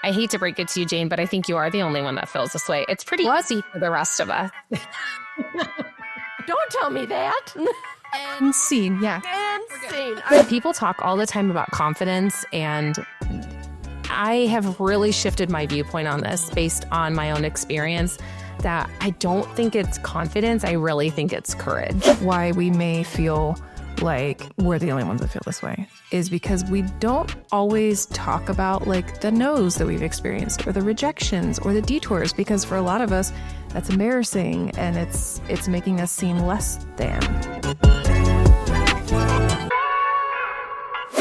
I hate to break it to you, Jane, but I think you are the only one that feels this way. It's pretty easy for the rest of us. Don't tell me that. And scene, yeah. And scene. People talk all the time about confidence, and I have really shifted my viewpoint on this based on my own experience, that I don't think it's confidence. I really think it's courage. Why we may feel like we're the only ones that feel this way is because we don't always talk about like the no's that we've experienced or the rejections or the detours, because for a lot of us that's embarrassing and it's making us seem less than.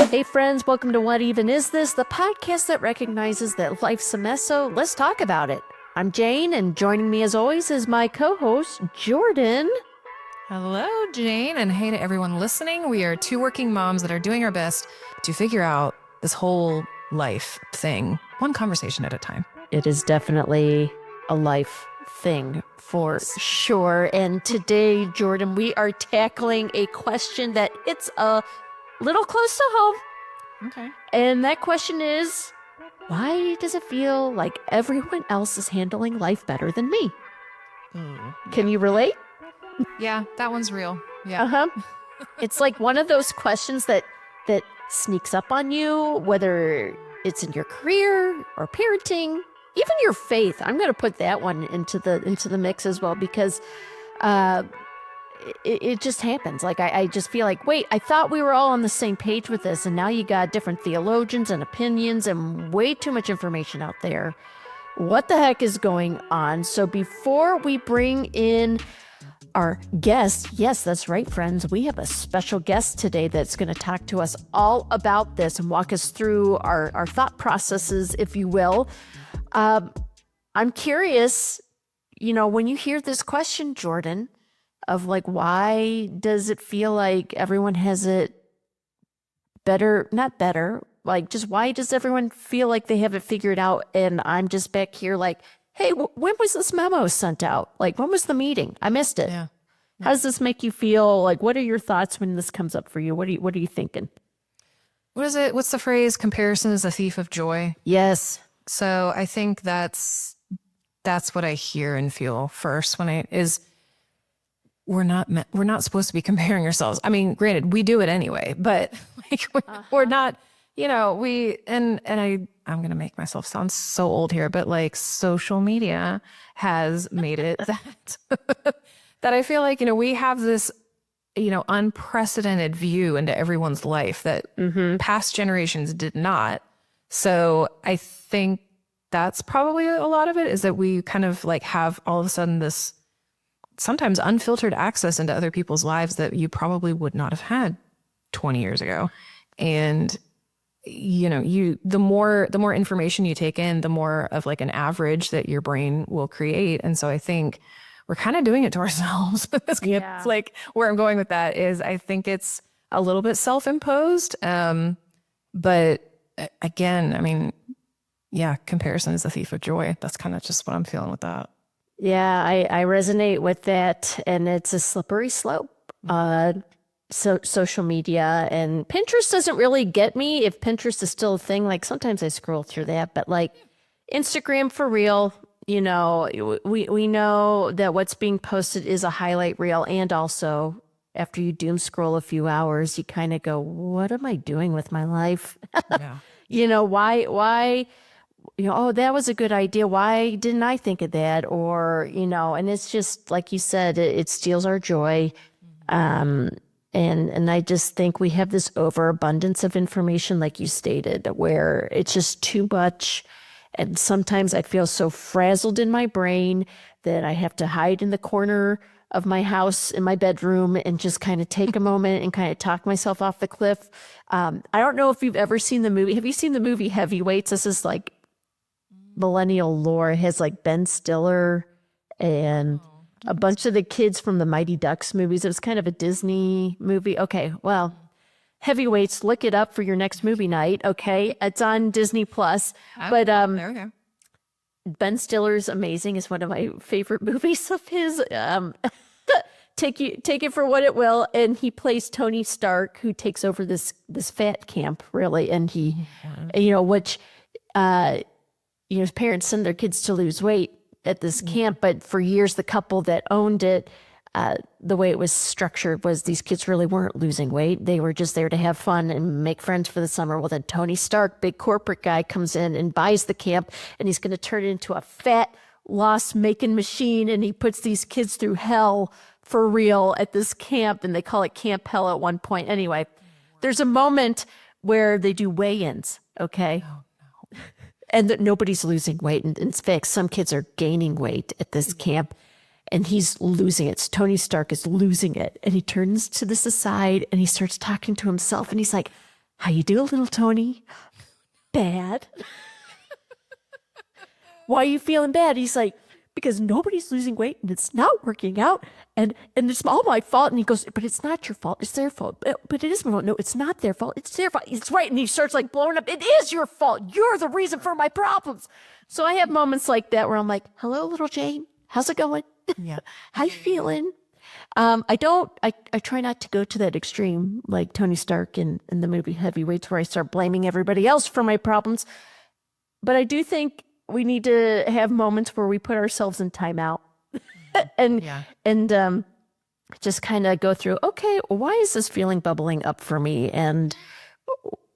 Hey friends, welcome to What Even Is This, the podcast that recognizes that life's a mess, so let's talk about it. I'm Jane, and joining me as always is my co-host, Jordan. Hello, Jane, and hey to everyone listening. We are two working moms that are doing our best to figure out this whole life thing, one conversation at a time. It is definitely a life thing for sure. And today, Jordan, we are tackling a question that it's a little close to home. Okay. And that question is, why does it feel like everyone else is handling life better than me? Can you relate? Yeah, that one's real. Yeah. Uh-huh. It's like one of those questions that sneaks up on you, whether it's in your career or parenting, even your faith. I'm going to put that one into the mix as well, because it just happens. Like I just feel like, wait, I thought we were all on the same page with this, and now you got different theologians and opinions and way too much information out there. What the heck is going on? So before we bring in our guest, yes, that's right, friends, we have a special guest today that's going to talk to us all about this and walk us through our thought processes, if you will. I'm curious, when you hear this question, Jordan, of like, why does it feel like everyone has it better, not better, like just why does everyone feel like they have it figured out? And I'm just back here like, hey, when was this memo sent out? Like, when was the meeting? I missed it. Yeah. How does this make you feel? Like, what are your thoughts when this comes up for you? What are you thinking? What is it? What's the phrase? Comparison is a thief of joy. Yes. So I think that's what I hear and feel first we're not supposed to be comparing ourselves. I mean, granted, we do it anyway, but like we're not, I'm going to make myself sound so old here, but like social media has made it that I feel like, we have this, unprecedented view into everyone's life that past generations did not. So I think that's probably a lot of it, is that we kind of like have all of a sudden this sometimes unfiltered access into other people's lives that you probably would not have had 20 years ago. And the more information you take in, the more of like an average that your brain will create. And so I think we're kind of doing it to ourselves. It's like where I'm going with that is I think it's a little bit self-imposed. But again, I mean, yeah, comparison is a thief of joy. That's kind of just what I'm feeling with that. Yeah, I resonate with that. And it's a slippery slope. So social media and Pinterest doesn't really get me if Pinterest is still a thing. Like sometimes I scroll through that, but like Instagram for real, we know that what's being posted is a highlight reel. And also after you doom scroll a few hours, you kind of go, what am I doing with my life? Yeah. Why, oh, that was a good idea. Why didn't I think of that? Or, and it's just like you said, it steals our joy. And I just think we have this overabundance of information, like you stated, where it's just too much. And sometimes I feel so frazzled in my brain that I have to hide in the corner of my house in my bedroom and just kind of take a moment and kind of talk myself off the cliff. I don't know if you've ever seen the movie. Have you seen the movie Heavyweights? This is like millennial lore. It has like Ben Stiller and a bunch of the kids from the Mighty Ducks movies. It was kind of a Disney movie. Okay, well, Heavyweights, look it up for your next movie night. Okay, it's on Disney Plus. But there we go. Ben Stiller's amazing. It's one of my favorite movies of his. Take it for what it will. And he plays Tony Stark, who takes over this fat camp, really. And he, which parents send their kids to lose weight at this camp, but for years, the couple that owned it, the way it was structured was these kids really weren't losing weight. They were just there to have fun and make friends for the summer. Well, then Tony Stark, big corporate guy, comes in and buys the camp, and he's going to turn it into a fat, loss-making machine, and he puts these kids through hell for real at this camp, and they call it Camp Hell at one point. Anyway, there's a moment where they do weigh-ins, okay? And that nobody's losing weight. And in fact, some kids are gaining weight at this camp, and he's losing it. So Tony Stark is losing it. And he turns to this aside and he starts talking to himself. And he's like, how you doing, little Tony? Bad. Why are you feeling bad? He's like, because nobody's losing weight and it's not working out. And it's all my fault. And he goes, but it's not your fault. It's their fault. But it is my fault. No, it's not their fault. It's their fault. It's right. And he starts like blowing up. It is your fault. You're the reason for my problems. So I have moments like that where I'm like, hello, little Jane. How's it going? Yeah. How you feeling? I try not to go to that extreme like Tony Stark in the movie Heavyweights where I start blaming everybody else for my problems. But I do think we need to have moments where we put ourselves in timeout and just kind of go through, okay, why is this feeling bubbling up for me? And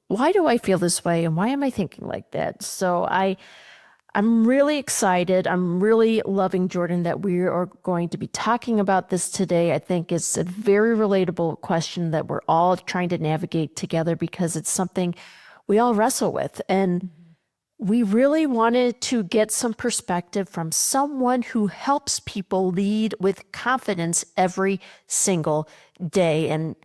why do I feel this way? And why am I thinking like that? So I'm really excited. I'm really loving, Jordan, that we are going to be talking about this today. I think it's a very relatable question that we're all trying to navigate together because it's something we all wrestle with. And we really wanted to get some perspective from someone who helps people lead with confidence every single day. And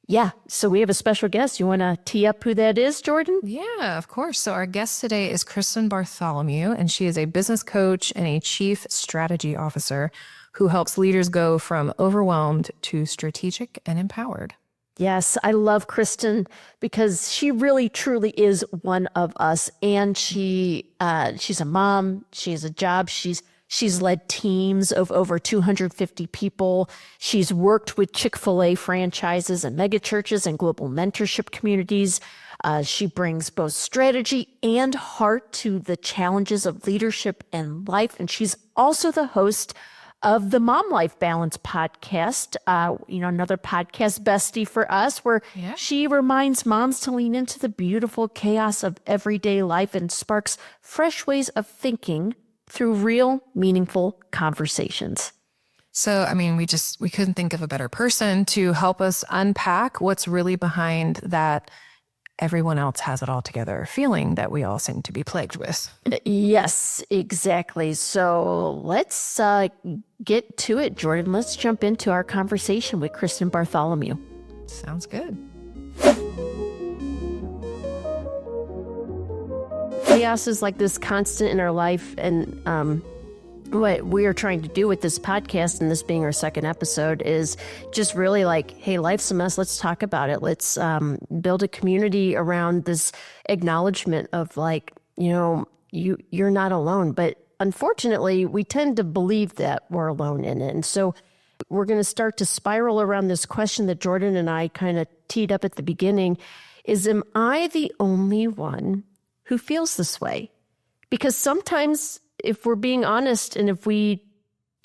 yeah, so we have a special guest. You want to tee up who that is, Jordan? Yeah, of course. So our guest today is Kristin Bartholomew, and she is a business coach and a chief strategy officer who helps leaders go from overwhelmed to strategic and empowered. Yes, I love Kristin because she really truly is one of us. And she's a mom, she has a job, she's led teams of over 250 people. She's worked with Chick-fil-A franchises and mega churches and global mentorship communities. She brings both strategy and heart to the challenges of leadership and life. And she's also the host of the Mom Life Balance podcast, another podcast bestie for us, where she reminds moms to lean into the beautiful chaos of everyday life and sparks fresh ways of thinking through real, meaningful conversations. So, I mean, we couldn't think of a better person to help us unpack what's really behind that everyone else has it all together feeling that we all seem to be plagued with. Yes, exactly. So let's get to it, Jordan. Let's jump into our conversation with Kristin Bartholomew. Sounds good. Chaos is like this constant in our life, and what we are trying to do with this podcast, and this being our second episode, is just really like, hey, life's a mess. Let's talk about it. Let's build a community around this acknowledgement of like, you're not alone. But unfortunately, we tend to believe that we're alone in it. And so we're going to start to spiral around this question that Jordan and I kind of teed up at the beginning is, am I the only one who feels this way? Because sometimes, if we're being honest, and if we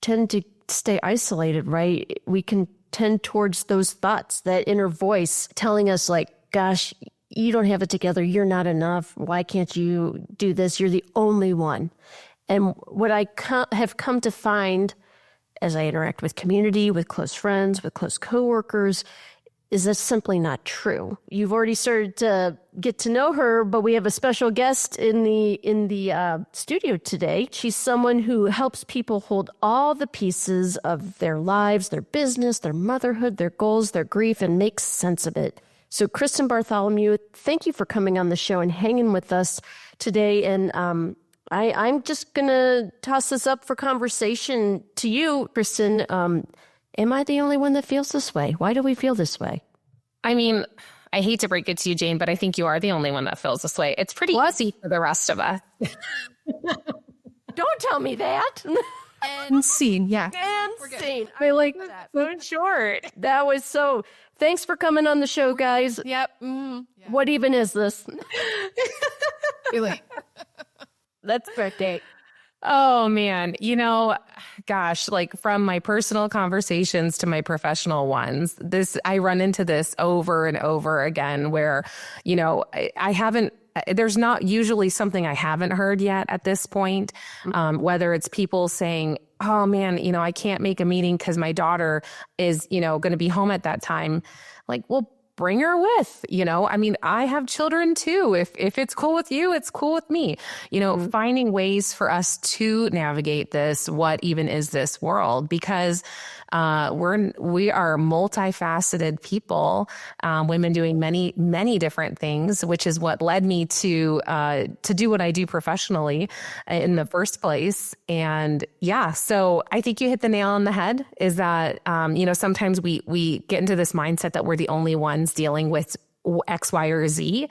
tend to stay isolated, right, we can tend towards those thoughts, that inner voice telling us like, gosh, you don't have it together. You're not enough. Why can't you do this? You're the only one. And what I have come to find as I interact with community, with close friends, with close coworkers, is that's simply not true. You've already started to get to know her, but we have a special guest in the studio today. She's someone who helps people hold all the pieces of their lives, their business, their motherhood, their goals, their grief, and make sense of it. So Kristin Bartholomew, thank you for coming on the show and hanging with us today. And I'm just going to toss this up for conversation to you, Kristin. Am I the only one that feels this way? Why do we feel this way? I mean, I hate to break it to you, Jane, but I think you are the only one that feels this way. It's pretty easy for the rest of us. Don't tell me that. And scene, yeah. And scene. I like that. So short. That was so. Thanks for coming on the show, guys. Yep. What even is this? Really? That's birthday. Oh man, gosh, like from my personal conversations to my professional ones, I run into this over and over again where, I haven't, there's not usually something I haven't heard yet at this point, whether it's people saying, oh man, I can't make a meeting because my daughter is, going to be home at that time. Like, well, bring her with, I have children too. If it's cool with you, it's cool with me, finding ways for us to navigate this. What even is this world? Because we are multifaceted people, women doing many, many different things, which is what led me to do what I do professionally in the first place. And yeah, so I think you hit the nail on the head is that, sometimes we get into this mindset that we're the only ones dealing with X, Y, or Z.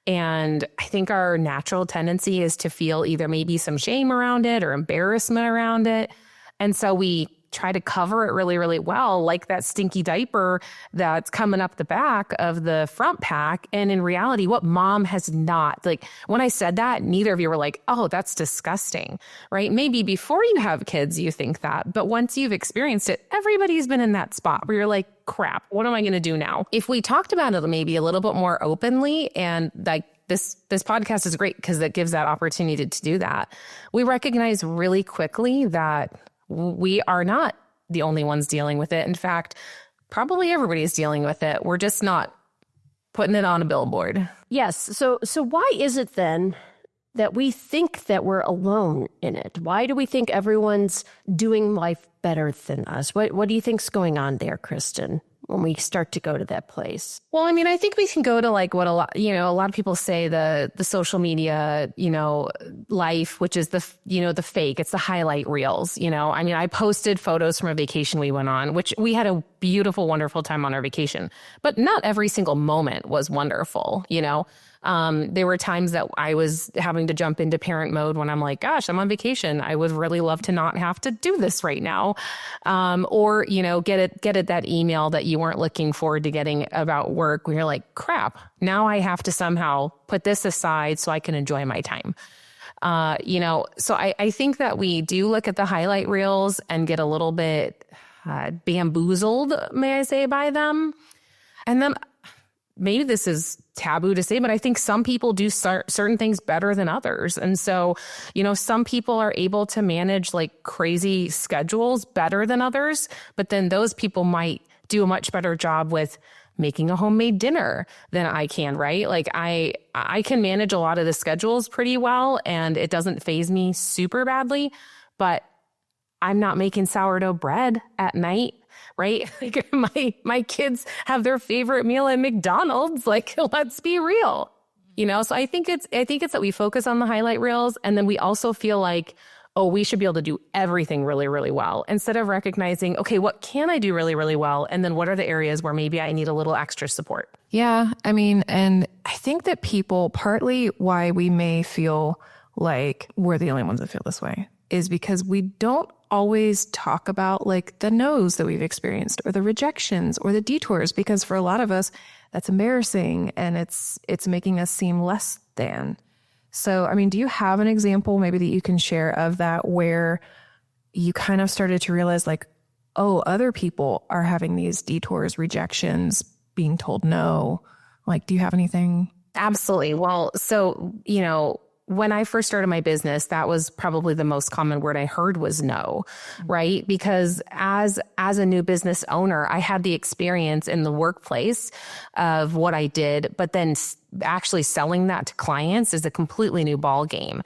And I think our natural tendency is to feel either maybe some shame around it or embarrassment around it. And so we try to cover it really, really well, like that stinky diaper that's coming up the back of the front pack. And in reality, what mom has not, like when I said that, neither of you were like, oh, that's disgusting, right? Maybe before you have kids, you think that, but once you've experienced it, everybody's been in that spot where you're like, crap, what am I going to do now? If we talked about it maybe a little bit more openly, and like this podcast is great because it gives that opportunity to do that. We recognize really quickly that we are not the only ones dealing with it. In fact, probably everybody's dealing with it. We're just not putting it on a billboard. Yes. So why is it then that we think that we're alone in it? Why do we think everyone's doing life better than us? What do you think's going on there, Kristin, when we start to go to that place? Well, I think we can go to like what a lot of people say, the social media, life, which is the fake, it's the highlight reels, I posted photos from a vacation we went on, which we had a beautiful, wonderful time on our vacation, but not every single moment was wonderful, There were times that I was having to jump into parent mode when I'm like, gosh, I'm on vacation. I would really love to not have to do this right now. Or, get that email that you weren't looking forward to getting about work where you're like, crap, now I have to somehow put this aside so I can enjoy my time. So I think that we do look at the highlight reels and get a little bit bamboozled, may I say, by them. And then maybe this is taboo to say, but I think some people do certain things better than others. And so, some people are able to manage like crazy schedules better than others, but then those people might do a much better job with making a homemade dinner than I can, right? Like I can manage a lot of the schedules pretty well and it doesn't faze me super badly, but I'm not making sourdough bread at night. Right? Like my kids have their favorite meal at McDonald's. Like, let's be real, So I think it's that we focus on the highlight reels, and then we also feel like, oh, we should be able to do everything really, really well, instead of recognizing, okay, what can I do really, really well, and then what are the areas where maybe I need a little extra support. Yeah, and I think that people, partly why we may feel like we're the only ones that feel this way, is because we don't always talk about like the no's that we've experienced or the rejections or the detours, because for a lot of us, that's embarrassing and it's making us seem less than. So, do you have an example maybe that you can share of that where you kind of started to realize like, oh, other people are having these detours, rejections, being told no? Like, do you have anything? Absolutely. Well, so, when I first started my business, that was probably the most common word I heard was no, right? Because as a new business owner, I had the experience in the workplace of what I did, but then actually selling that to clients is a completely new ball game.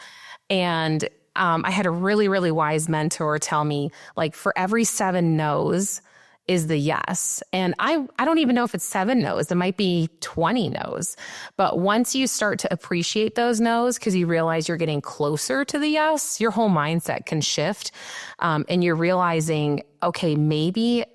And I had a really, really wise mentor tell me, like, for every 7 no's is the yes. And I don't even know if it's 7 no's. It might be 20 no's. But once you start to appreciate those no's, because you realize you're getting closer to the yes, your whole mindset can shift. And you're realizing, okay, maybe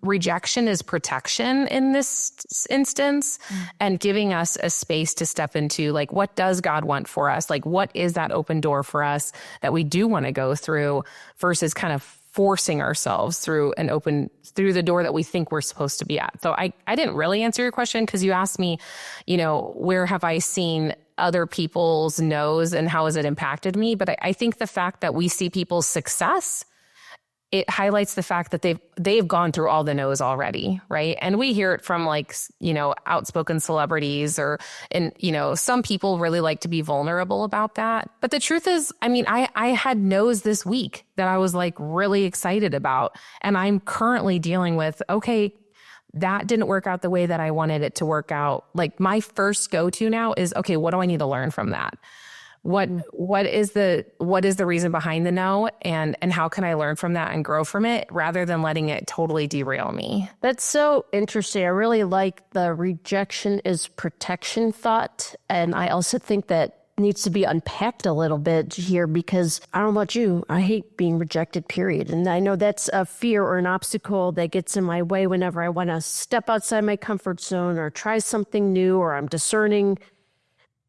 rejection is protection in this instance, and giving us a space to step into, like, what does God want for us? Like, what is that open door for us that we do want to go through, versus kind of forcing ourselves through the door that we think we're supposed to be at. So I didn't really answer your question, because you asked me, where have I seen other people's no's and how has it impacted me. But I think the fact that we see people's success, it highlights the fact that they've gone through all the no's already, right? And we hear it from like, outspoken celebrities and some people really like to be vulnerable about that. But the truth is, I had no's this week that I was like really excited about. And I'm currently dealing with, okay, that didn't work out the way that I wanted it to work out. Like my first go-to now is, okay, what do I need to learn from that? What is the reason behind the no, and how can I learn from that and grow from it rather than letting it totally derail me? That's so interesting. I really like the rejection is protection thought. And I also think that needs to be unpacked a little bit here, because I don't know about you, I hate being rejected, period. And I know that's a fear or an obstacle that gets in my way whenever I want to step outside my comfort zone or try something new, or I'm discerning,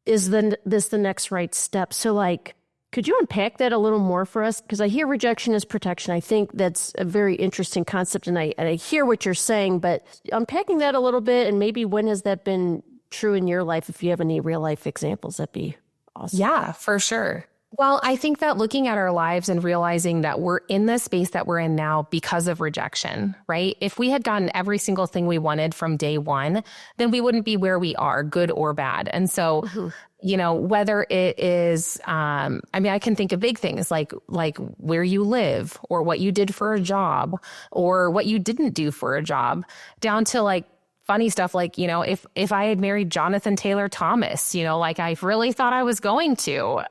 is this the next right step? So like, could you unpack that a little more for us? Because I hear rejection is protection. I think that's a very interesting concept, and I hear what you're saying, but unpacking that a little bit, and maybe when has that been true in your life? If you have any real life examples, that'd be awesome. Yeah, for sure. Well, I think that looking at our lives and realizing that we're in the space that we're in now because of rejection, right? If we had gotten every single thing we wanted from day one, then we wouldn't be where we are, good or bad. And so, whether it is, I can think of big things like where you live, or what you did for a job, or what you didn't do for a job, down to like funny stuff like, if I had married Jonathan Taylor Thomas, like I really thought I was going to.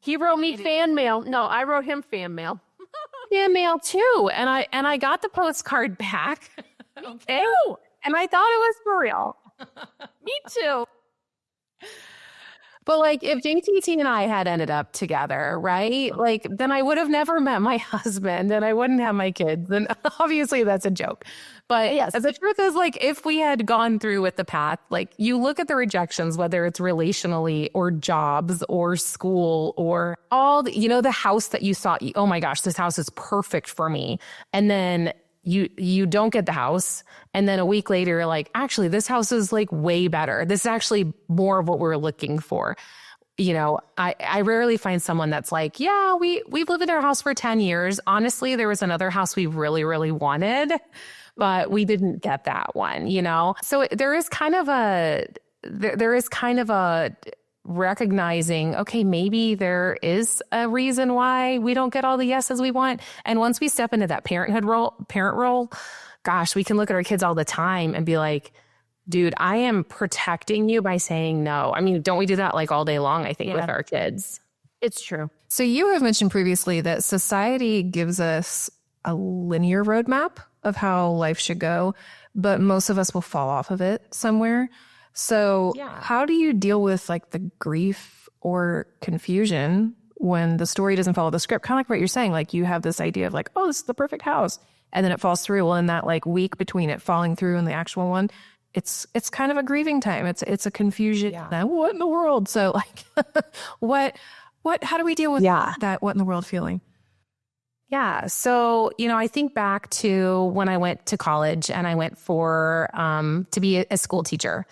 He wrote me fan mail. No, I wrote him fan mail. Fan mail too. And I got the postcard back. Okay. And I thought it was for real. Me too. But like if JTT and I had ended up together, right? Like then I would have never met my husband and I wouldn't have my kids. And obviously that's a joke. But yes, the truth is, like, if we had gone through with the path, like you look at the rejections, whether it's relationally or jobs or school or all the house that you saw, oh my gosh, this house is perfect for me. And then you don't get the house. And then a week later, you're like, actually, this house is like way better. This is actually more of what we're looking for. I rarely find someone that's like, yeah, we've lived in our house for 10 years. Honestly, there was another house we really, really wanted, but we didn't get that one, So there is kind of a recognizing, okay, maybe there is a reason why we don't get all the yeses we want. And once we step into that parent role, gosh, we can look at our kids all the time and be like, dude, I am protecting you by saying no. I mean, don't we do that like all day long, I think, with our kids? It's true. So you have mentioned previously that society gives us a linear roadmap of how life should go, but most of us will fall off of it somewhere. So how do you deal with like the grief or confusion when the story doesn't follow the script? Kind of like what you're saying, like you have this idea of like, oh, this is the perfect house. And then it falls through. Well, in that like week between it falling through and the actual one, it's kind of a grieving time. It's a confusion. Yeah. What in the world? So like how do we deal with that what in the world feeling? Yeah. So, I think back to when I went to college and I went for to be a school teacher.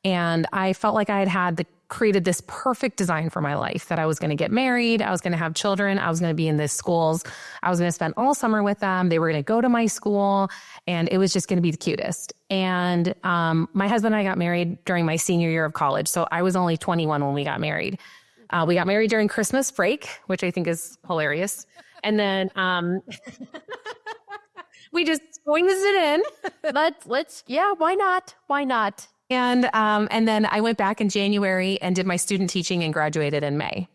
And I felt like I had created this perfect design for my life, that I was going to get married. I was going to have children. I was going to be in these schools. I was going to spend all summer with them. They were going to go to my school and it was just going to be the cutest. And my husband and I got married during my senior year of college. So I was only 21 when we got married. We got married during Christmas break, which I think is hilarious. And then we just winged it in. Let's why not? Why not? And then I went back in January and did my student teaching and graduated in May.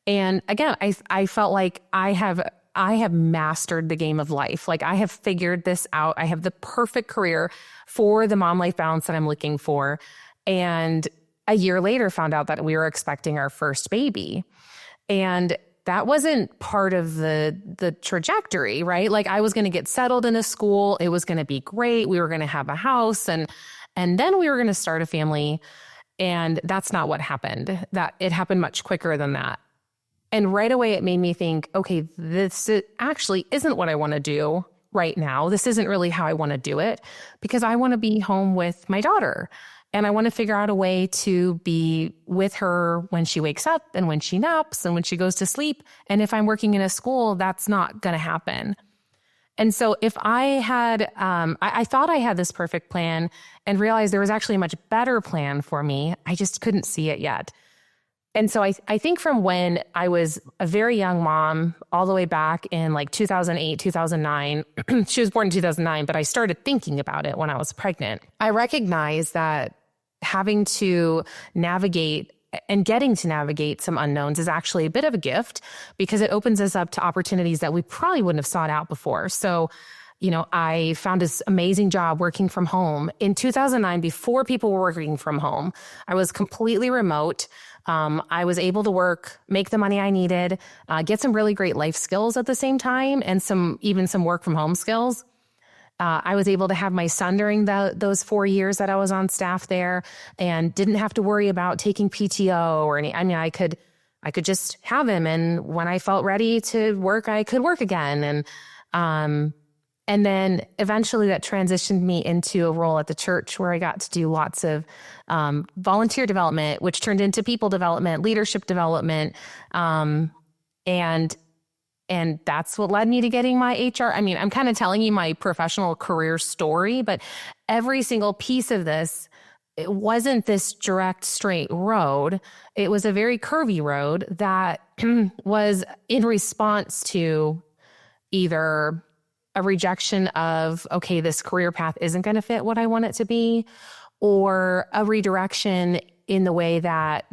And again, I felt like I have mastered the game of life. Like I have figured this out. I have the perfect career for the mom life balance that I'm looking for. And a year later found out that we were expecting our first baby. And that wasn't part of the trajectory, right? Like I was going to get settled in a school. It was going to be great. We were going to have a house and then we were going to start a family. And that's not what happened. That it happened much quicker than that. And right away it made me think, okay, this actually isn't what I want to do. right now. This isn't really how I want to do it because I want to be home with my daughter. And I want to figure out a way to be with her when she wakes up and when she naps and when she goes to sleep. And if I'm working in a school, that's not going to happen. And so if I had, I thought I had this perfect plan and realized there was actually a much better plan for me. I just couldn't see it yet. And so I think from when I was a very young mom, all the way back in like 2008, 2009, she was born in 2009, but I started thinking about it when I was pregnant. I recognized that having to navigate and getting to navigate some unknowns is actually a bit of a gift because it opens us up to opportunities that we probably wouldn't have sought out before. So, I found this amazing job working from home. In 2009, before people were working from home, I was completely remote. I was able to make the money I needed, get some really great life skills at the same time, and even some work from home skills. I was able to have my son during those 4 years that I was on staff there and didn't have to worry about taking PTO or I could just have him. And when I felt ready to work, I could work again. And then eventually that transitioned me into a role at the church where I got to do lots of volunteer development, which turned into people development, leadership development. And that's what led me to getting my HR. I'm kind of telling you my professional career story, but every single piece of this, it wasn't this direct, straight road. It was a very curvy road that was in response to either a rejection of, okay, this career path isn't going to fit what I want it to be, or a redirection in the way that,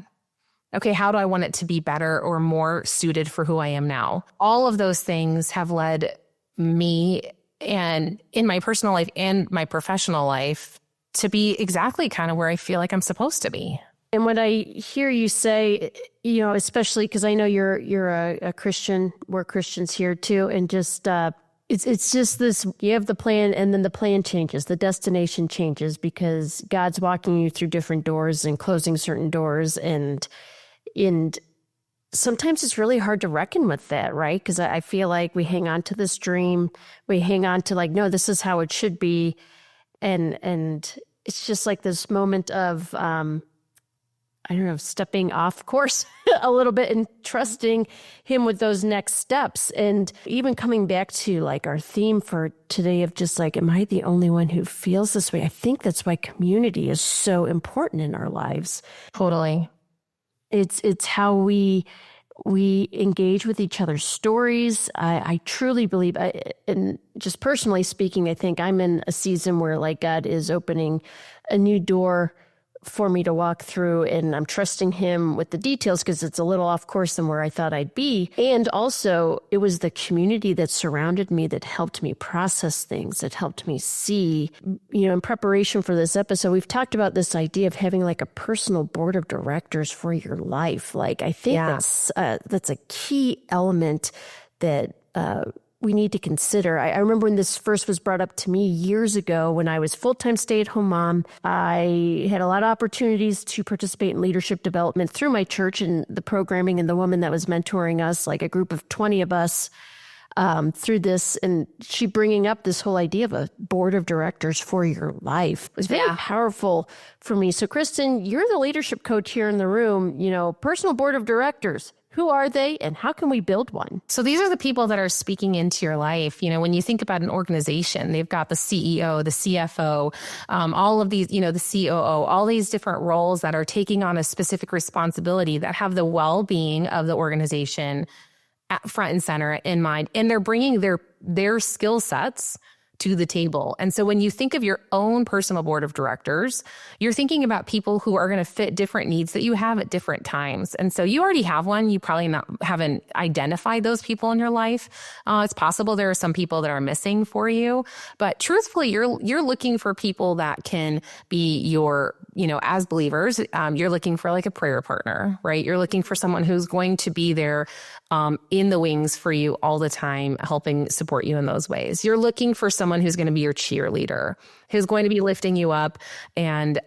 okay, how do I want it to be better or more suited for who I am now? All of those things have led me, and in my personal life and my professional life, to be exactly kind of where I feel like I'm supposed to be. And when I hear you say, especially because I know you're a Christian, we're Christians here too, and just it's just this, you have the plan and then the plan changes, the destination changes because God's walking you through different doors and closing certain doors, and sometimes it's really hard to reckon with that, right? Because I feel like we hang on to this dream, we hang on to like, no, this is how it should be, and it's just like this moment of stepping off course a little bit and trusting him with those next steps. And even coming back to like our theme for today of just like, am I the only one who feels this way? I think that's why community is so important in our lives. Totally. It's how we engage with each other's stories. I truly believe, and just personally speaking, I think I'm in a season where like God is opening a new door for me to walk through, and I'm trusting him with the details because it's a little off course than where I thought I'd be. And also it was the community that surrounded me that helped me process things, that helped me see, in preparation for this episode, we've talked about this idea of having like a personal board of directors for your life. Like, I think that's a key element that, we need to consider. I remember when this first was brought up to me years ago when I was full-time stay-at-home mom. I had a lot of opportunities to participate in leadership development through my church and the programming, and the woman that was mentoring us, like a group of 20 of us, through this, and she bringing up this whole idea of a board of directors for your life. It was very powerful for me. So Kristin, you're the leadership coach here in the room, personal board of directors. Who are they and how can we build one? So these are the people that are speaking into your life. When you think about an organization, they've got the CEO, the CFO, all of these, the COO, all these different roles that are taking on a specific responsibility that have the well-being of the organization at front and center in mind. And they're bringing their skill sets to the table. And so when you think of your own personal board of directors, you're thinking about people who are going to fit different needs that you have at different times. And so you already have one. You probably haven't identified those people in your life. It's possible there are some people that are missing for you, but truthfully, you're looking for people that can be your, as believers, you're looking for like a prayer partner, right? You're looking for someone who's going to be there in the wings for you all the time, helping support you in those ways. You're looking for someone who's going to be your cheerleader, who's going to be lifting you up and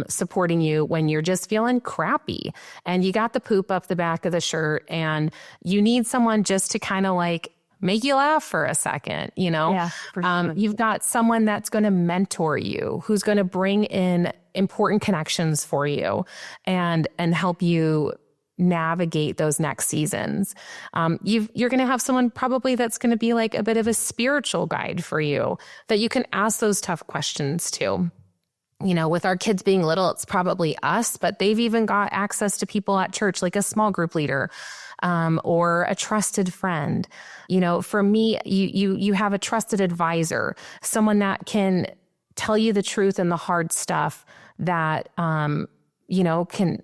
supporting you when you're just feeling crappy and you got the poop up the back of the shirt and you need someone just to kind of like make you laugh for a second, you know? Yeah, for sure. You've got someone that's going to mentor you, who's going to bring in important connections for you and help you navigate those next seasons. You're going to have someone probably that's going to be like a bit of a spiritual guide for you that you can ask those tough questions to. You know, with our kids being little, it's probably us, but they've even got access to people at church, like a small group leader, or a trusted friend. You know, for me, you have a trusted advisor, someone that can tell you the truth and the hard stuff that, you know, can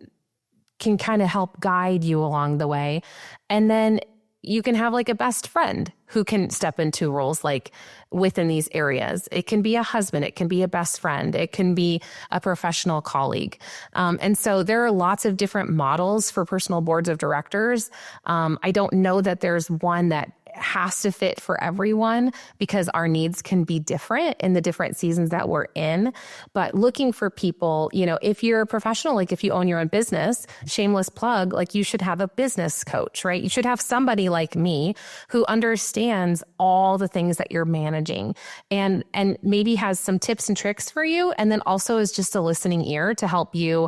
kind of help guide you along the way. And then you can have like a best friend who can step into roles like within these areas. It can be a husband, it can be a best friend, it can be a professional colleague. And so there are lots of different models for personal boards of directors. I don't know that there's one that has to fit for everyone because our needs can be different in the different seasons that we're in. But looking for people, you know, if you're a professional, like if you own your own business, shameless plug, like you should have a business coach, right? You should have somebody like me who understands all the things that you're managing and maybe has some tips and tricks for you. And then also is just a listening ear to help you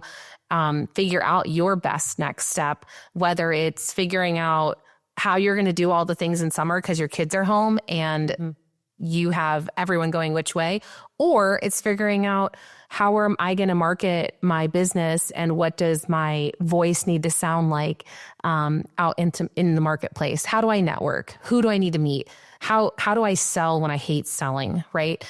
figure out your best next step, whether it's figuring out how you're going to do all the things in summer because your kids are home and you have everyone going which way, or it's figuring out how am I going to market my business and what does my voice need to sound like out in the marketplace? How do I network? Who do I need to meet? How do I sell when I hate selling, right?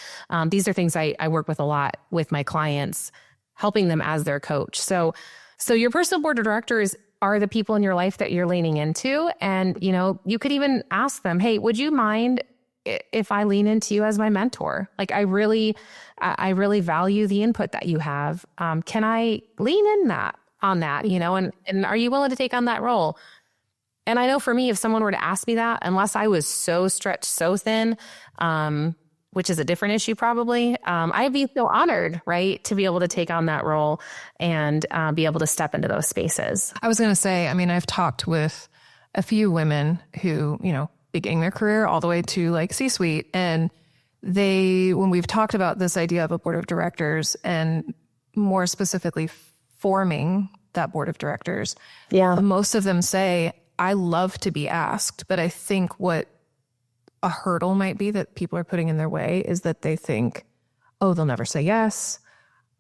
These are things I work with a lot with my clients, helping them as their coach. So your personal board of directors are the people in your life that you're leaning into. And, you know, you could even ask them, hey, would you mind if I lean into you as my mentor? Like, I really value the input that you have. Can I lean in on that, you know, and are you willing to take on that role? And I know for me, if someone were to ask me that, unless I was so stretched so thin, which is a different issue probably, I'd be so honored, right, to be able to take on that role and be able to step into those spaces. I was going to say, I mean, I've talked with a few women who, you know, beginning their career all the way to like C-suite. And when we've talked about this idea of a board of directors and more specifically forming that board of directors, most of them say, I love to be asked, but I think what a hurdle might be that people are putting in their way is that they think, oh, they'll never say yes.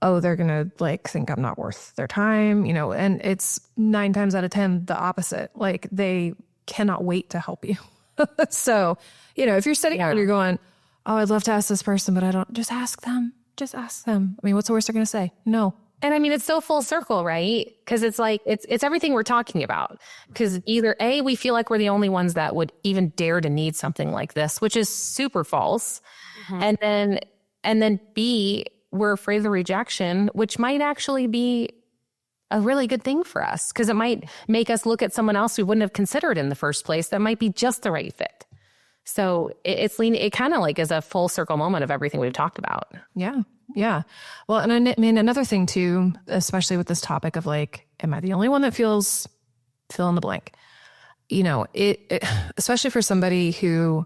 Oh, they're going to like think I'm not worth their time, you know, and it's 9 times out of 10, the opposite. Like they cannot wait to help you. So, you know, if you're sitting and you're going, oh, I'd love to ask this person, but I don't, just ask them. Just ask them. I mean, what's the worst they're going to say? No. And I mean, it's so full circle, right? Because it's like, it's everything we're talking about. Because either A, we feel like we're the only ones that would even dare to need something like this, which is super false. Mm-hmm. And then B, we're afraid of the rejection, which might actually be a really good thing for us because it might make us look at someone else we wouldn't have considered in the first place that might be just the right fit. So it kind of like is a full circle moment of everything we've talked about. Yeah. Yeah. Well, and I mean, another thing too, especially with this topic of like, am I the only one that feels fill in the blank? You know, it especially for somebody who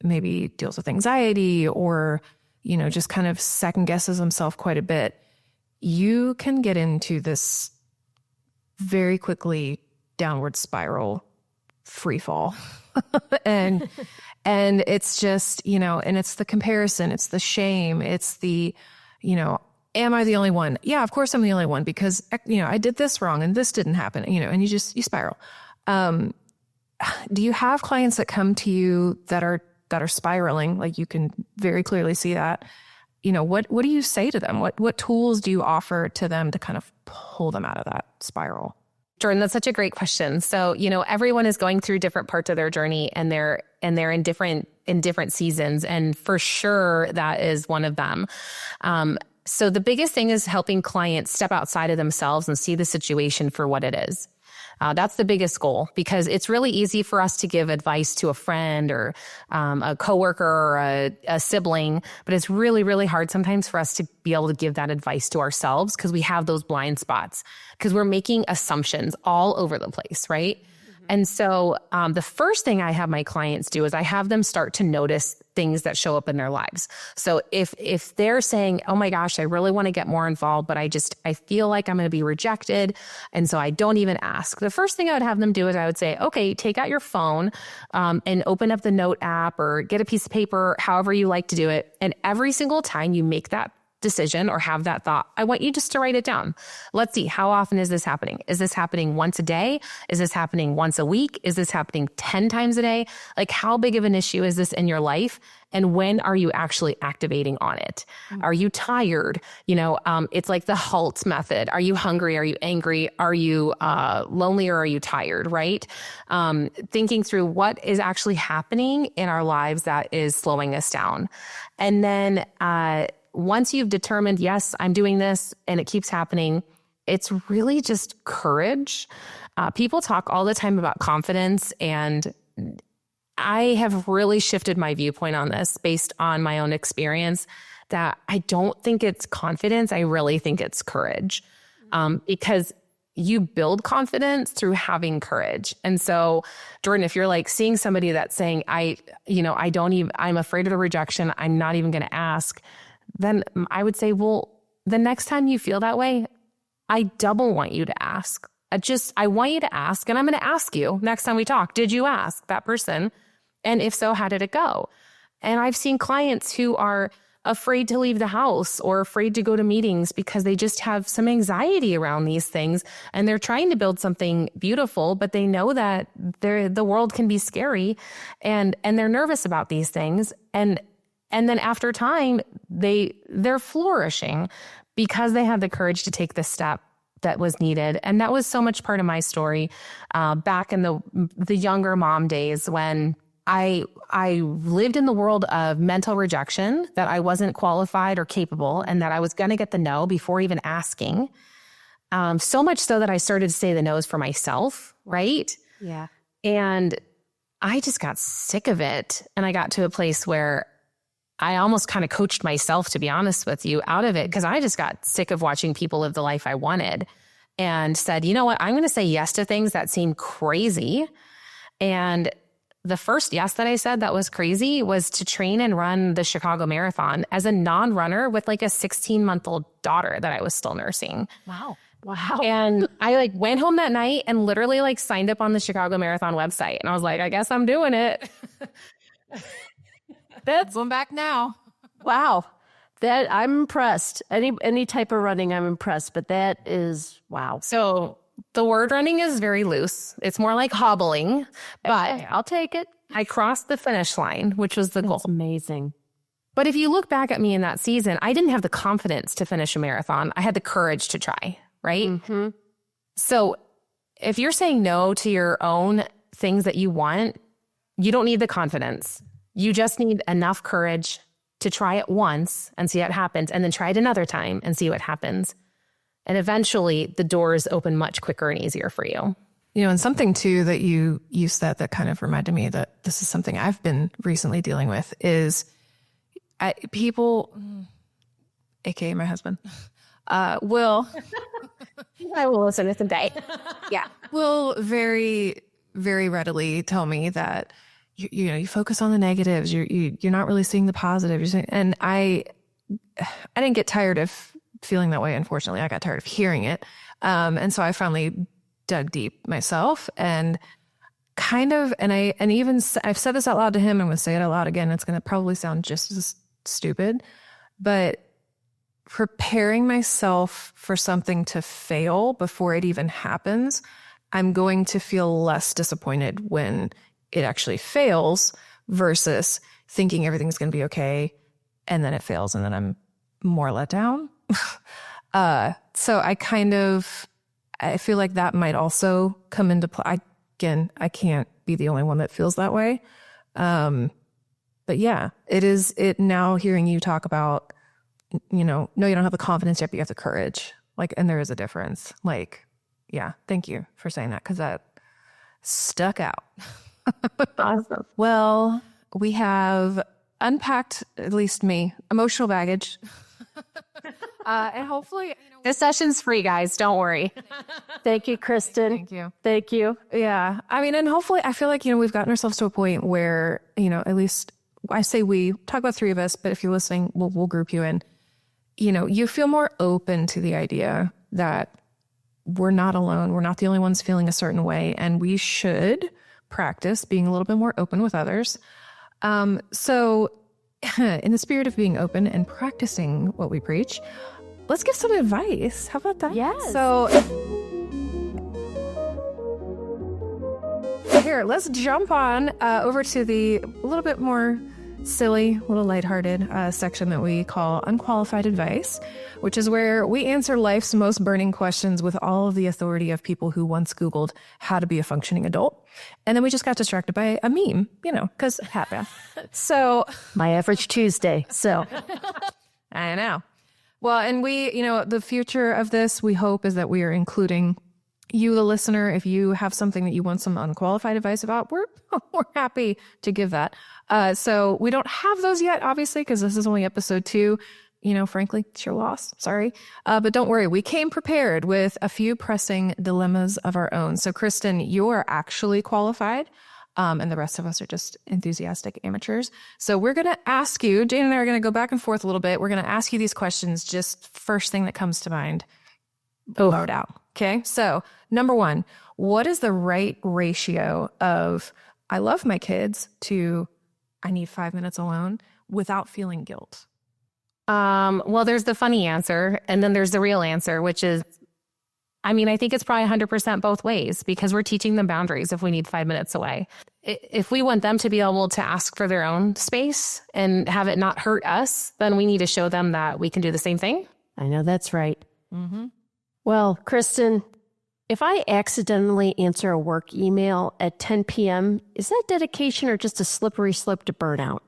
maybe deals with anxiety or, you know, just kind of second guesses himself quite a bit, you can get into this very quickly downward spiral free fall. and it's just, you know, and it's the comparison, it's the shame, it's the, you know, am I the only one? Yeah, of course I'm the only one because, you know, I did this wrong and this didn't happen, you know, and you spiral. Do you have clients that come to you that are spiraling? Like you can very clearly see that. You know, what do you say to them? What tools do you offer to them to kind of pull them out of that spiral? Jordan, that's such a great question. So, you know, everyone is going through different parts of their journey and they're in different seasons. And for sure, that is one of them. So the biggest thing is helping clients step outside of themselves and see the situation for what it is. That's the biggest goal because it's really easy for us to give advice to a friend or a coworker or a sibling, but it's really, really hard sometimes for us to be able to give that advice to ourselves because we have those blind spots because we're making assumptions all over the place, right? And so the first thing I have my clients do is I have them start to notice things that show up in their lives. So if they're saying, oh my gosh, I really want to get more involved, but I feel like I'm going to be rejected. And so I don't even ask. The first thing I would have them do is I would say, okay, take out your phone and open up the note app or get a piece of paper, however you like to do it. And every single time you make that decision or have that thought, I want you just to write it down. Let's see, how often is this happening? Is this happening once a day? Is this happening once a week? Is this happening 10 times a day? Like, how big of an issue is this in your life? And when are you actually activating on it? Are you tired? It's like the HALT method. Are you hungry? Are you angry? Are you lonely, or are you tired, right? Thinking through what is actually happening in our lives that is slowing us down. And then once you've determined, yes, I'm doing this and it keeps happening, it's really just courage. People talk all the time about confidence, and I have really shifted my viewpoint on this based on my own experience, that I don't think it's confidence. I really think it's courage, because you build confidence through having courage. And so, Jordan, if you're like seeing somebody that's saying, I'm afraid of the rejection, I'm not even going to ask, then I would say, well, the next time you feel that way, I double want you to ask. I want you to ask, and I'm going to ask you next time we talk, did you ask that person? And if so, how did it go? And I've seen clients who are afraid to leave the house or afraid to go to meetings because they just have some anxiety around these things, and they're trying to build something beautiful, but they know that the world can be scary, and they're nervous about these things. And then after time, they're flourishing because they had the courage to take the step that was needed. And that was so much part of my story back in the younger mom days, when I lived in the world of mental rejection, that I wasn't qualified or capable, and that I was going to get the no before even asking. So much so that I started to say the no's for myself, right? Yeah. And I just got sick of it. And I got to a place where I almost kind of coached myself, to be honest with you, out of it, because I just got sick of watching people live the life I wanted, and said, you know what, I'm going to say yes to things that seem crazy. And the first yes that I said that was crazy was to train and run the Chicago Marathon as a non-runner with like a 16-month-old daughter that I was still nursing. Wow. And I went home that night and literally signed up on the Chicago Marathon website. And I was like, I guess I'm doing it. That's going back now. Wow. That I'm impressed. Any type of running, I'm impressed, but that is wow. So the word running is very loose. It's more like hobbling, but Okay, I'll take it. I crossed the finish line, which was the goal. That's amazing. But if you look back at me in that season, I didn't have the confidence to finish a marathon. I had the courage to try, right? Mm-hmm. So if you're saying no to your own things that you want, you don't need the confidence. You just need enough courage to try it once and see what happens, and then try it another time and see what happens. And eventually the doors open much quicker and easier for you. And something too that you said that kind of reminded me that this is something I've been recently dealing with is people, aka my husband, will I will listen to today. Yeah. will very, very readily tell me that you focus on the negatives. You're not really seeing the positives. And I didn't get tired of feeling that way. Unfortunately, I got tired of hearing it. And so I finally dug deep myself and I've said this out loud to him. I'm going to say it out loud again. It's going to probably sound just as stupid, but preparing myself for something to fail before it even happens, I'm going to feel less disappointed when it actually fails versus thinking everything's going to be okay. And then it fails and then I'm more let down. So I feel like that might also come into play. Again, I can't be the only one that feels that way. But yeah, it now hearing you talk about, no, you don't have the confidence yet, but you have the courage. And there is a difference. Yeah, thank you for saying that, because that stuck out. Awesome. Well, we have unpacked, at least me, emotional baggage. And hopefully, This session's free, guys. Don't worry. Thank you, Kristin. thank you. Thank you. Yeah. I mean, and hopefully I feel like, we've gotten ourselves to a point where, at least I say we talk about three of us, but if you're listening, we'll group you in. You feel more open to the idea that we're not alone. We're not the only ones feeling a certain way. And we should practice being a little bit more open with others. So in the spirit of being open and practicing what we preach, let's give some advice. How about that? Yes. So here, let's jump on over to the little bit more silly, little lighthearted section that we call unqualified advice, which is where we answer life's most burning questions with all of the authority of people who once Googled how to be a functioning adult. And then we just got distracted by a meme, because it happened. So My average Tuesday. So I know. Well, and we, the future of this, we hope, is that we are including you, the listener. If you have something that you want some unqualified advice about, we're happy to give that. So we don't have those yet, obviously, because this is only episode 2. Frankly, it's your loss. Sorry. But don't worry. We came prepared with a few pressing dilemmas of our own. So Kristin, you are actually qualified. And the rest of us are just enthusiastic amateurs. So we're going to ask you, Jane and I are going to go back and forth a little bit. We're going to ask you these questions, just first thing that comes to mind. Blurt out. Okay. So number 1, what is the right ratio of I love my kids to I need 5 minutes alone without feeling guilt? Well, there's the funny answer, and then there's the real answer, which is, I think it's probably 100% both ways, because we're teaching them boundaries if we need 5 minutes away. If we want them to be able to ask for their own space and have it not hurt us, then we need to show them that we can do the same thing. I know that's right. Mm-hmm. Well, Kristin, if I accidentally answer a work email at 10 p.m., is that dedication or just a slippery slope to burnout?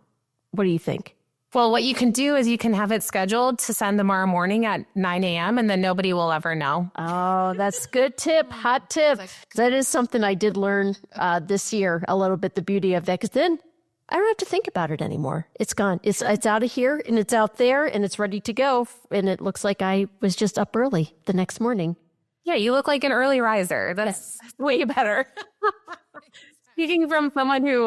What do you think? Well, what you can do is you can have it scheduled to send tomorrow morning at 9 a.m. and then nobody will ever know. Oh, that's a good tip. Hot tip. That is something I did learn this year a little bit, the beauty of that, because then I don't have to think about it anymore. It's gone. It's out of here and it's out there and it's ready to go. And it looks like I was just up early the next morning. Yeah, you look like an early riser. That's way better. Speaking from someone who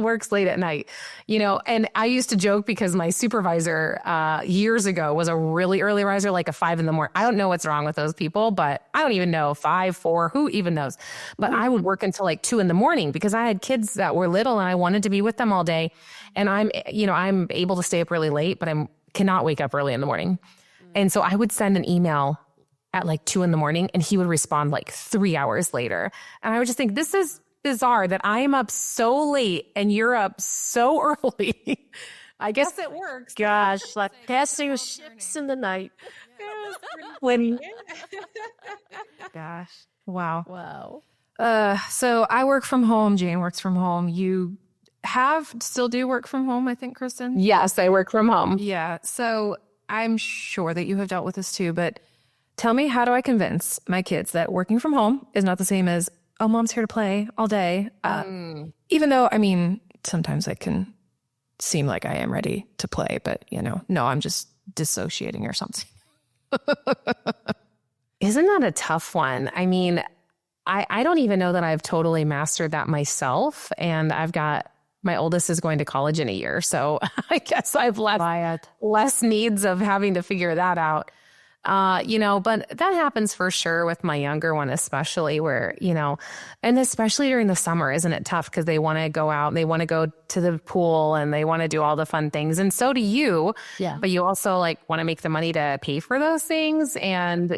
works late at night, and I used to joke because my supervisor years ago was a really early riser, like a 5 a.m. I don't know what's wrong with those people, but I don't even know 5, 4, who even knows? But I would work until like 2 a.m. because I had kids that were little and I wanted to be with them all day. And I'm able to stay up really late, but I cannot wake up early in the morning. And so I would send an email at like 2 a.m. and he would respond like 3 hours later. And I would just think, this is bizarre that I am up so late and you're up so early. I guess it works. Gosh, like passing ships in the night. Gosh. Wow. Wow. So I work from home. Jane works from home. You still do work from home, I think, Kristin? Yes, I work from home. Yeah. So I'm sure that you have dealt with this too, but tell me, how do I convince my kids that working from home is not the same as, oh, mom's here to play all day? Even though, sometimes I can seem like I am ready to play, but no, I'm just dissociating or something. Isn't that a tough one? I don't even know that I've totally mastered that myself. And my oldest is going to college in a year. So I guess I've less needs of having to figure that out. But that happens for sure with my younger one, especially where, and especially during the summer, isn't it tough? Because they want to go out and they want to go to the pool and they want to do all the fun things. And so do you. Yeah. But you also want to make the money to pay for those things and,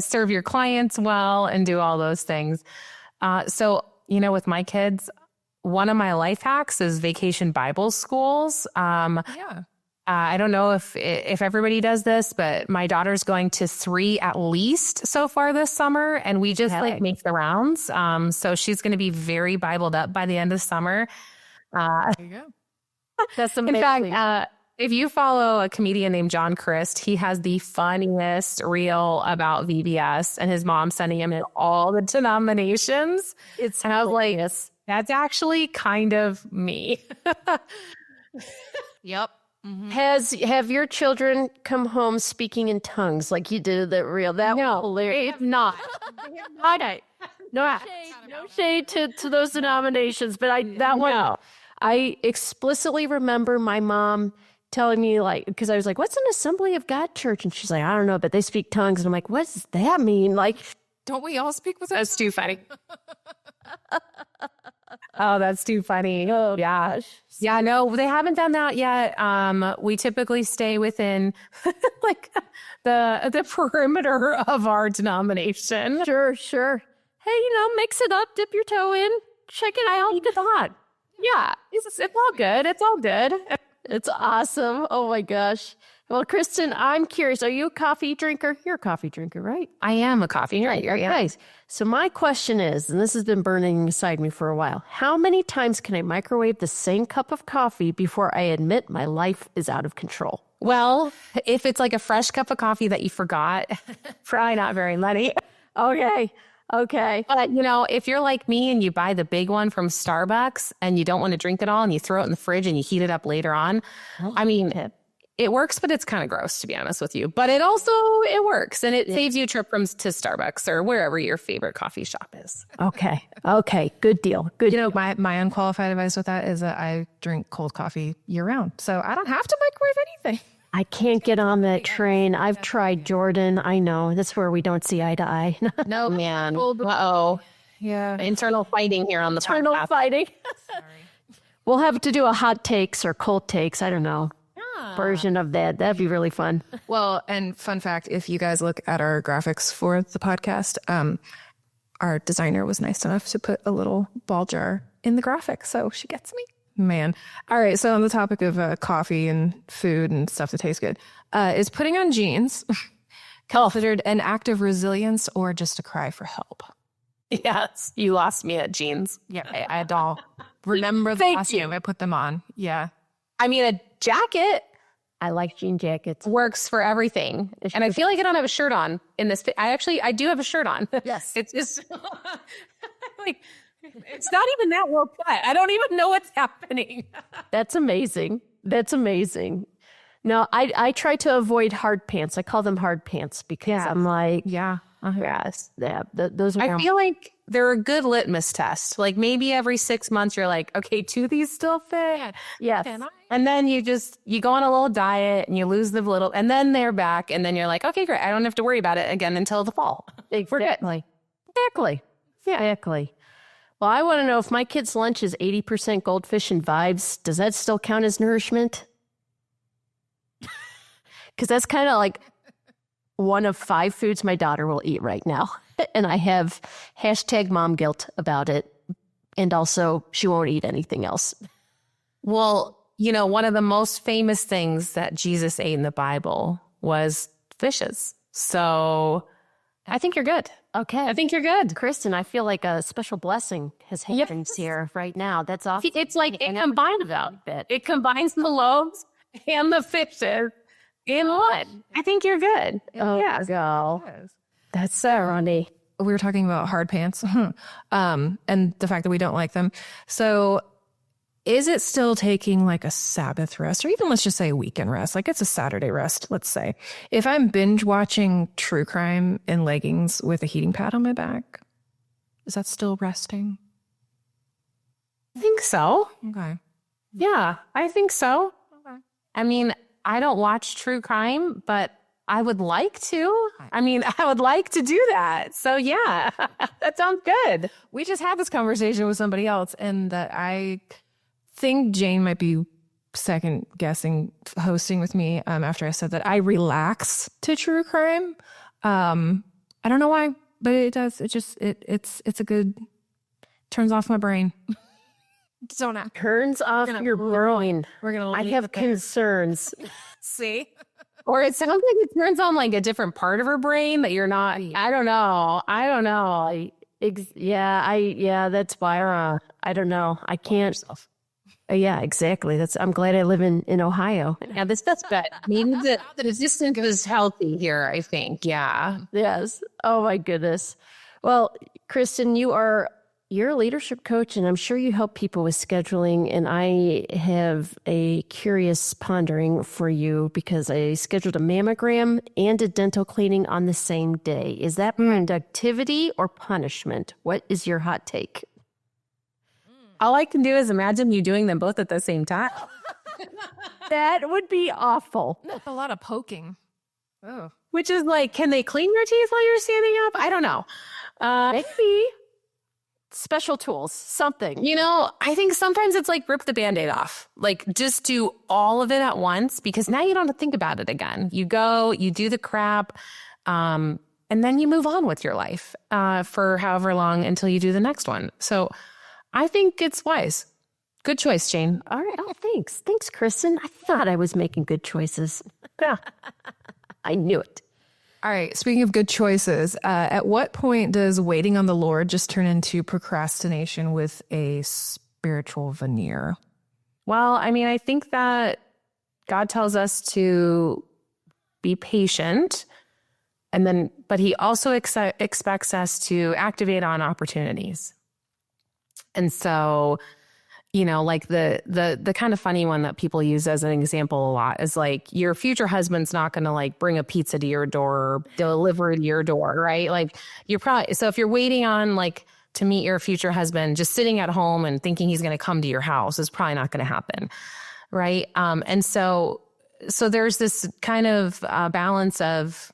serve your clients well and do all those things. So, with my kids, one of my life hacks is vacation Bible schools. Yeah. I don't know if everybody does this, but my daughter's going to 3 at least so far this summer, and we just make the rounds. So she's going to be very Bibled up by the end of summer. There you go. That's amazing. In fact, if you follow a comedian named John Christ, he has the funniest reel about VBS and his mom sending him in all the denominations. And I was like, that's actually kind of me. Yep. Have your children come home speaking in tongues like you did that reel? That was hilarious. Not. Okay. No shade to those denominations, but I explicitly remember my mom telling me, like, because I was like, what's an Assembly of God church? And she's like, I don't know, but they speak tongues. And I'm like, what does that mean? Like, Don't we all speak with us? That's too funny. Oh, that's too funny. Oh, gosh. Yeah, no, they haven't done that yet. We typically stay within like the perimeter of our denomination. sure. Hey, mix it up, dip your toe in, check it out. Good thought. Yeah, it's all good. It's all good. It's awesome. Oh my gosh. Well, Kristin, I'm curious. Are you a coffee drinker? You're a coffee drinker, right? I am a coffee drinker. Yeah. Nice. So my question is, and this has been burning inside me for a while, how many times can I microwave the same cup of coffee before I admit my life is out of control? Well, if it's like a fresh cup of coffee that you forgot, probably not very many. Okay. But, if you're like me and you buy the big one from Starbucks and you don't want to drink it all and you throw it in the fridge and you heat it up later on, I mean, it works, but it's kind of gross, to be honest with you. But it works, and it saves you a trip to Starbucks or wherever your favorite coffee shop is. Okay. Good deal. My unqualified advice with that is that I drink cold coffee year round, so I don't have to microwave anything. I can't get on that train. I've tried, Jordan. I know. That's where we don't see eye to eye. No, man. Uh-oh. Yeah. Internal fighting here on the Internal podcast. fighting. Sorry. We'll have to do a hot takes or cold takes. I don't know. Version of that. That'd be really fun. Well, and fun fact, if you guys look at our graphics for the podcast, our designer was nice enough to put a little ball jar in the graphic, so she gets me. Man. All right, so on the topic of coffee and food and stuff that tastes good, is putting on jeans considered an act of resilience or just a cry for help? Yes, you lost me at jeans. Yeah, I had all remember the costume. I put them on. Yeah. I mean, a jacket I like jean jackets. works for everything. And I feel like I don't have a shirt on in this. I do have a shirt on. Yes. It's just like, it's not even that well put. I don't even know what's happening. That's amazing. No, I try to avoid hard pants. I call them hard pants because I'm like, Yeah. yes, those are. I feel like they're a good litmus test. Like maybe every 6 months you're like, okay, do these still fit? Yes. And then you go on a little diet and you lose the little, and then they're back. And then you're like, okay, great. I don't have to worry about it again until the fall. Exactly. Well, I want to know if my kid's lunch is 80% goldfish and vibes, does that still count as nourishment? Because that's kind of like one of 5 foods my daughter will eat right now. And I have #mom guilt about it. And also, she won't eat anything else. Well, one of the most famous things that Jesus ate in the Bible was fishes. So I think you're good. Okay. I think you're good. Kristin, I feel like a special blessing has happened here right now. That's awesome. It's like it combines the loaves and the fishes in one. I think you're good. Oh, yeah. Go. That's so runny. We were talking about hard pants and the fact that we don't like them. So is it still taking like a Sabbath rest, or even let's just say a weekend rest? Like it's a Saturday rest, let's say. If I'm binge watching true crime in leggings with a heating pad on my back, is that still resting? I think so. Okay. Yeah, I think so. Okay. I mean, I don't watch true crime, but I would like to. I mean, I would like to do that. So yeah, that sounds good. We just had this conversation with somebody else, and that I think Jane might be second guessing hosting with me after I said that I relax to true crime. I don't know why, but it does. It's a good, turns off my brain. Don't act. Turns off your brain. We're gonna. I have concerns. See. Or it sounds like it turns on like a different part of her brain that you're not. I don't know. Yeah, that's why. I don't know. I can't. Yeah, exactly. I'm glad I live in Ohio. Yeah, that's bad. I mean, the distance is healthy here, I think. Yeah. Yes. Oh my goodness. Well, Kristin, you are you're a leadership coach, and I'm sure you help people with scheduling. And I have a curious pondering for you because I scheduled a mammogram and a dental cleaning on the same day. Is that productivity or punishment? What is your hot take? All I can do is imagine you doing them both at the same time. That would be awful. That's a lot of poking. Oh. Which is like, can they clean your teeth while you're standing up? I don't know. Maybe special tools, something. You know, I think sometimes it's like rip the Band-Aid off. Like just do all of it at once because now you don't have to think about it again. You go, you do the crap, and then you move on with your life for however long until you do the next one. So I think it's wise. Good choice, Jane. All right. Oh, thanks. Thanks, Kristin. I thought I was making good choices. Yeah. I knew it. All right. Speaking of good choices, at what point does waiting on the Lord just turn into procrastination with a spiritual veneer? Well, I mean, I think that God tells us to be patient, but he also expects us to activate on opportunities. And so, you know, like the kind of funny one that people use as an example a lot is like your future husband's not going to like bring a pizza to your door or deliver it to your door, right? Like so if you're waiting on like to meet your future husband, just sitting at home and thinking he's going to come to your house is probably not going to happen, right? And so there's this kind of balance of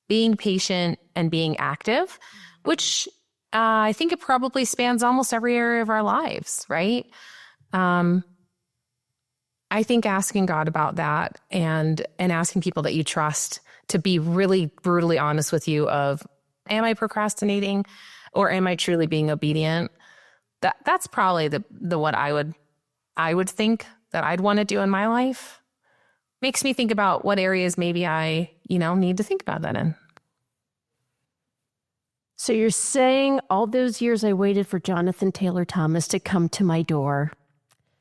being patient and being active, which I think it probably spans almost every area of our lives, right? I think asking God about that and asking people that you trust to be really brutally honest with you of, am I procrastinating or am I truly being obedient? That's probably the what I would think that I'd want to do in my life. Makes me think about what areas maybe I, need to think about that in. So you're saying all those years I waited for Jonathan Taylor Thomas to come to my door.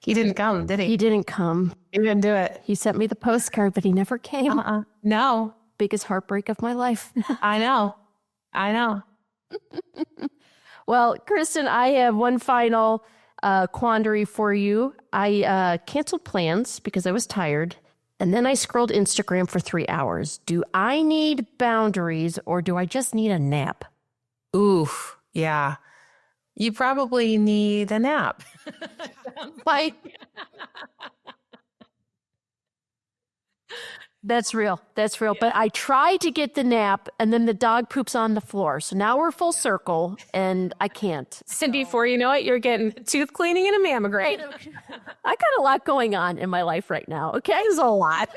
He didn't come, did he? He didn't come. He didn't do it. He sent me the postcard, but he never came. No. Biggest heartbreak of my life. I know. Well, Kristin, I have one final quandary for you. I canceled plans because I was tired, and then I scrolled Instagram for 3 hours. Do I need boundaries or do I just need a nap? Oof, yeah. You probably need a nap. Like, that's real. Yeah. But I tried to get the nap and then the dog poops on the floor. So now we're full circle and I can't. And before you know it, you're getting tooth cleaning and a mammogram. I got a lot going on in my life right now. Okay. There's a lot.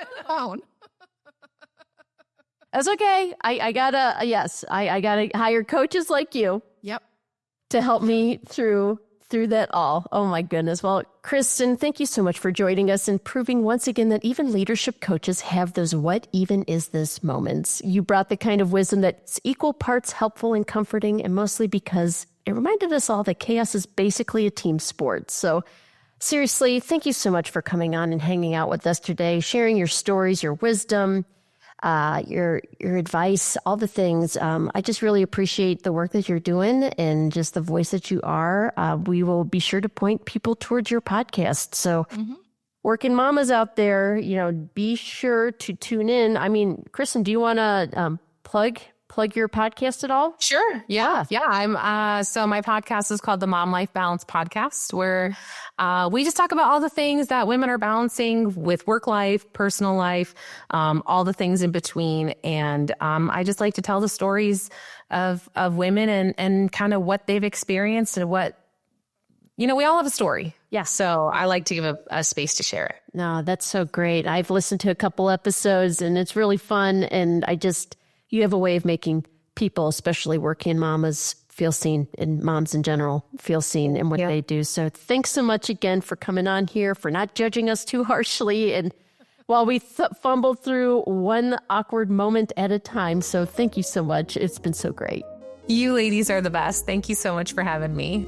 That's okay. I gotta hire coaches like you. Yep. To help me through that all. Oh my goodness. Well, Kristin, thank you so much for joining us and proving once again that even leadership coaches have those what even is this moments. You brought the kind of wisdom that's equal parts helpful and comforting, and mostly because it reminded us all that chaos is basically a team sport. So seriously, thank you so much for coming on and hanging out with us today, sharing your stories, your wisdom, your advice, all the things. I just really appreciate the work that you're doing and just the voice that you are. We will be sure to point people towards your podcast. So working mamas out there, be sure to tune in. I mean, Kristin, do you want to plug your podcast at all? Sure. Yeah. I'm so my podcast is called the Mom Life Balance Podcast, where we just talk about all the things that women are balancing with work life, personal life, all the things in between. And I just like to tell the stories of women and kind of what they've experienced and what, we all have a story. Yeah. So I like to give a space to share it. No, that's so great. I've listened to a couple episodes and it's really fun. And you have a way of making people, especially working mamas, feel seen, and moms in general feel seen in what they do. So thanks so much again for coming on here, for not judging us too harshly. And while we fumbled through one awkward moment at a time. So thank you so much. It's been so great. You ladies are the best. Thank you so much for having me.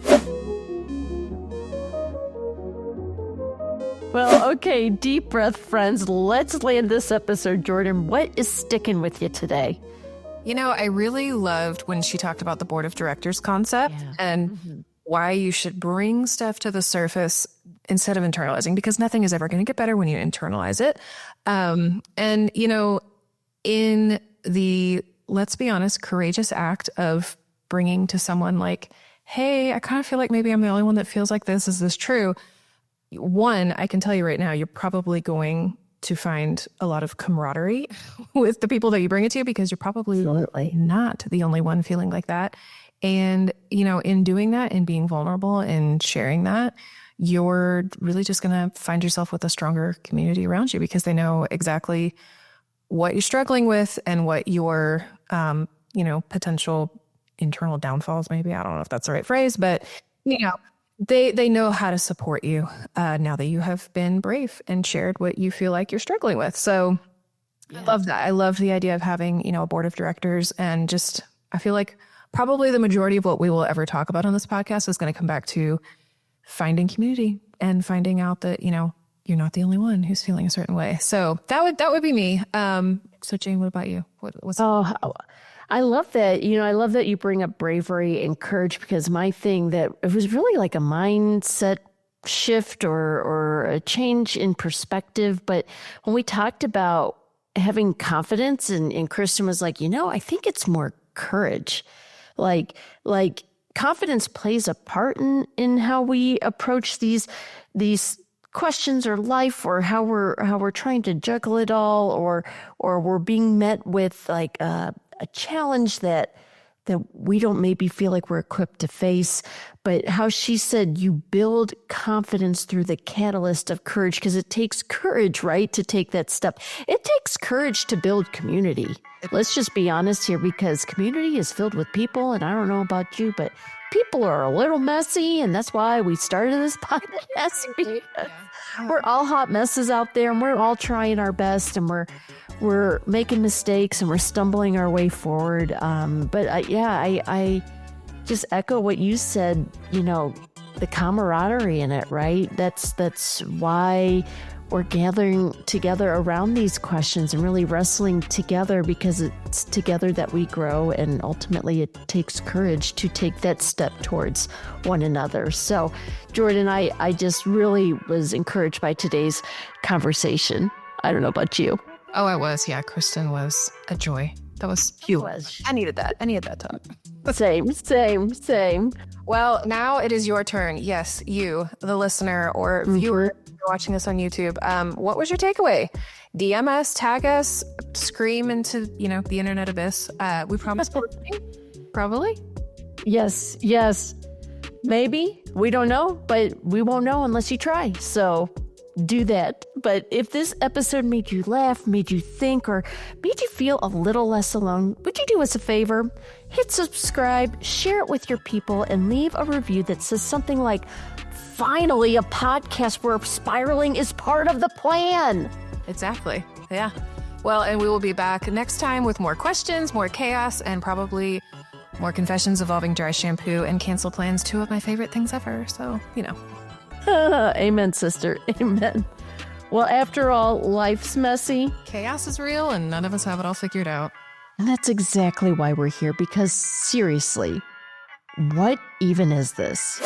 Well, okay, deep breath, friends. Let's land this episode. Jordan, what is sticking with you today? I really loved when she talked about the board of directors concept. Yeah. And why you should bring stuff to the surface instead of internalizing, because nothing is ever going to get better when you internalize it. And, you know, in the, let's be honest, courageous act of bringing to someone like, hey, I kind of feel like maybe I'm the only one that feels like this. Is this true? One, I can tell you right now, you're probably going to find a lot of camaraderie with the people that you bring it to, because you're probably not the only one feeling like that. And, you know, in doing that and being vulnerable and sharing that, you're really just going to find yourself with a stronger community around you, because they know exactly what you're struggling with and what your, you know, potential internal downfalls, maybe. I don't know if that's the right phrase, but, you know, they know how to support you now that you have been brave and shared what you feel like you're struggling with. So I love that. I love the idea of having, you know, a board of directors, and just, I feel like probably the majority of what we will ever talk about on this podcast is going to come back to finding community and finding out that, you know, you're not the only one who's feeling a certain way. So that would be me. So Jane, what about you? I love that. You know, I love that you bring up bravery and courage, because my thing that it was really like a mindset shift or a change in perspective. But when we talked about having confidence, and Kristin was like, you know, I think it's more courage. Like confidence plays a part in how we approach these questions or life, or how we're trying to juggle it all, or we're being met with like a challenge that we don't maybe feel like we're equipped to face. But how she said you build confidence through the catalyst of courage, because it takes courage, right, to take that step. It takes courage to build community. Let's just be honest here, because community is filled with people, and I don't know about you, but people are a little messy, and that's why we started this podcast. We're all hot messes out there, and we're all trying our best, and we're making mistakes, and we're stumbling our way forward. But I just echo what you said. You know, the camaraderie in it, right? That's why we're gathering together around these questions and really wrestling together, because it's together that we grow, and ultimately it takes courage to take that step towards one another. So, Jordan, I just really was encouraged by today's conversation. I don't know about you. Oh, I was. Yeah, Kristin was a joy. That was huge. I needed that. I needed that talk. Same. Well, now it is your turn. Yes, you, the listener or viewer watching this on YouTube. What was your takeaway? DM us, tag us, scream into, you know, the internet abyss. We promise probably. Yes. Maybe. We don't know, but we won't know unless you try. So do that. But if this episode made you laugh, made you think, or made you feel a little less alone, would you do us a favor? Hit subscribe, share it with your people, and leave a review that says something like, finally, a podcast where spiraling is part of the plan. Exactly. Yeah. Well, and we will be back next time with more questions, more chaos, and probably more confessions involving dry shampoo and cancel plans, two of my favorite things ever. So, you know. Amen, sister. Amen. Well, after all, life's messy. Chaos is real, and none of us have it all figured out. And that's exactly why we're here, because seriously, what even is this?